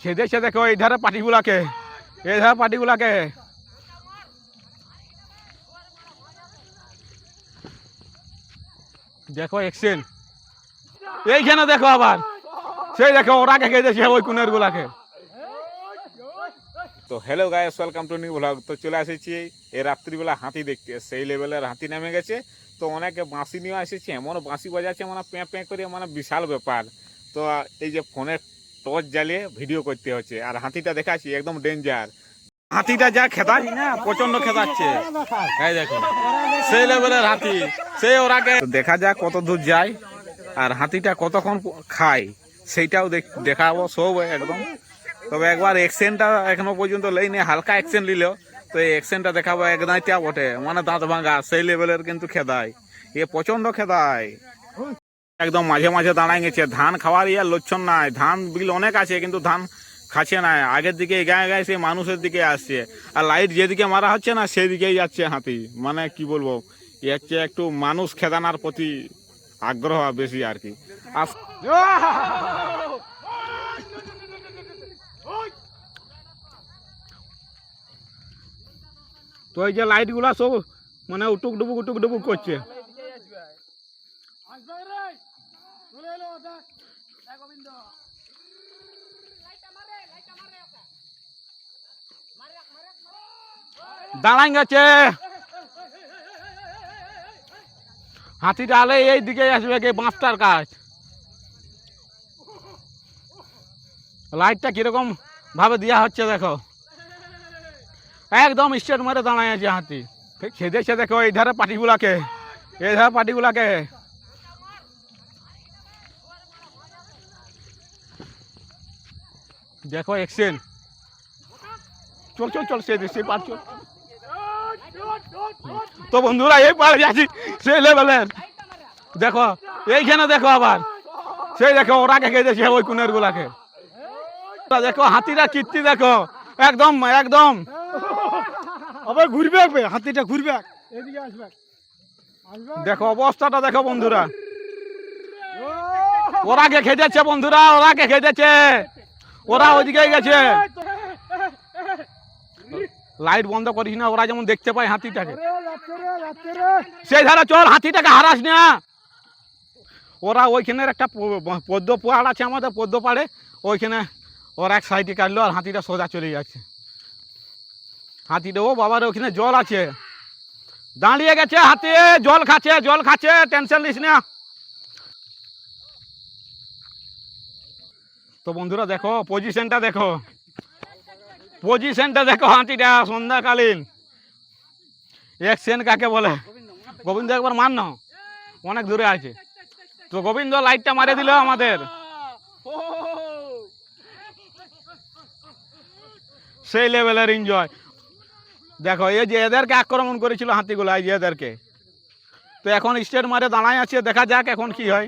খেদেছে দেখো এই ধারে পাটিগুলাকে, এই ধারে পাটিগুলাকে। দেখো এক্সেন এইখানে দেখো, আবার সেই দেখো ওরাকে খেদেছে ওই কুনের গুলাকে। তো hello guys, welcome to new blog. তো চলে এসেছি এই রাত্রিবেলা হাতি দেখতে, সেই লেভেলের হাতি নেমে গেছে। তো অনেকে বাঁশি নিয়ে এসেছে, এমন বাঁশি বাজাচ্ছে মানে প্যাঁ প্যাঁ করে, মানে বিশাল ব্যাপার। তো এই যে ফোনের টর্চ জ্বালিয়ে ভিডিও করতে হচ্ছে, আর হাতিটা দেখাচ্ছি একদম ডেঞ্জার। হাতিটা যা খেদাচ্ছি না, প্রচন্ড খেদাচ্ছে। এই দেখো সেই লেভেলের হাতি, সেই ওরাকে দেখা যাক কত দূর যায় আর হাতিটা কতক্ষণ খায় সেইটাও দেখাবো সব একদম। তবে একবার অ্যাকশনটা এখনো পর্যন্ত লইনি, হালকা অ্যাকশন নিল। তো এই অ্যাকশনটা দেখাবো একদাইটা বটে, মানে দাঁত ভাঙা সেই লেভেলের কিন্তু খেদায়, এ প্রচন্ড খেদায়। একদম মাঝে মাঝে দাঁড়ায় গেছে, ধান খাওয়ার ইয়ার লক্ষণ নাই। ধান বিল অনেক আছে কিন্তু ধান খাচ্ছে না, আগের দিকে গায়ে গায়ে সেই মানুষের দিকে আসছে। আর লাইট যেদিকে মারা হচ্ছে না সেই দিকেই যাচ্ছে হাতি। মানে কি বলবো, এর চেয়ে একটু মানুষ খেদানোর প্রতি আগ্রহ বেশি আর কি। তো এই যে লাইট গুলা সব মানে উটুক ডুবুক করছে। দাঁড়াই গেছে হাতিটা, আলে এই দিকে আসবে কি বাঁশটার কাজ। লাইটটা কিরকম ভাবে দেওয়া হচ্ছে দেখো, একদম স্টেট মারে দাঁড়ায় আছে হাতি। খেদেছে দেখো এই ধারে পাটিগুলাকে, এই ধারে পাটিগুলাকে। দেখো এক্সেন, চল চল চল সেই পার চল। তো বন্ধুরা এই পারে যাচ্ছি সেই লেভেলের, দেখো এইখানে দেখো, আবার সেই দেখো ওরাকে খেদেছে ওই কুনের গুলাকে। দেখো হাতিটা কীর্তি দেখো, একদম একদম আবার ঘুরবে, হাতিটা ঘুরবে, এদিকে আসবে। দেখো অবস্থাটা দেখো বন্ধুরা, ওরাকে খেতেছে বন্ধুরা, ওরাকে খেতেছে, ওরা ওইদিকে গেছে। লাইট বন্ধ করিস না, ওরা যেমন দেখতে পায় হাতিটাকে। সেই ধারে চল, হাতিটাকে হারাস না। ওরা ওইখানের একটা পদ্ম পাহাড় আছে আমাদের, পদ্ম পাহাড়ে ওইখানে ওরা এক সাইডে কাটলো আর হাতিটা সোজা চলে যাচ্ছে। হাতিটা ও বাবার ওখানে জল আছে, দাঁড়িয়ে গেছে হাতি, জল খাচ্ছে, টেনশন নিস না। তো বন্ধুরা দেখো পজিশনটা দেখো, হাতিটা সন্ধ্যাকালীন অ্যাকশন কাকে বলে। গোবিন্দ একবার মান না, অনেক দূরে আছে। তো গোবিন্দ লাইটটা মারে দিল আমাদের, সেই লেভেলের এনজয়। দেখো এই যে এদেরকে আক্রমণ করেছিল হাতিগুলো, এই যে এদেরকে। তো এখন স্টেট মারে দাঁড়ায় আছে, দেখা যাক এখন কি হয়।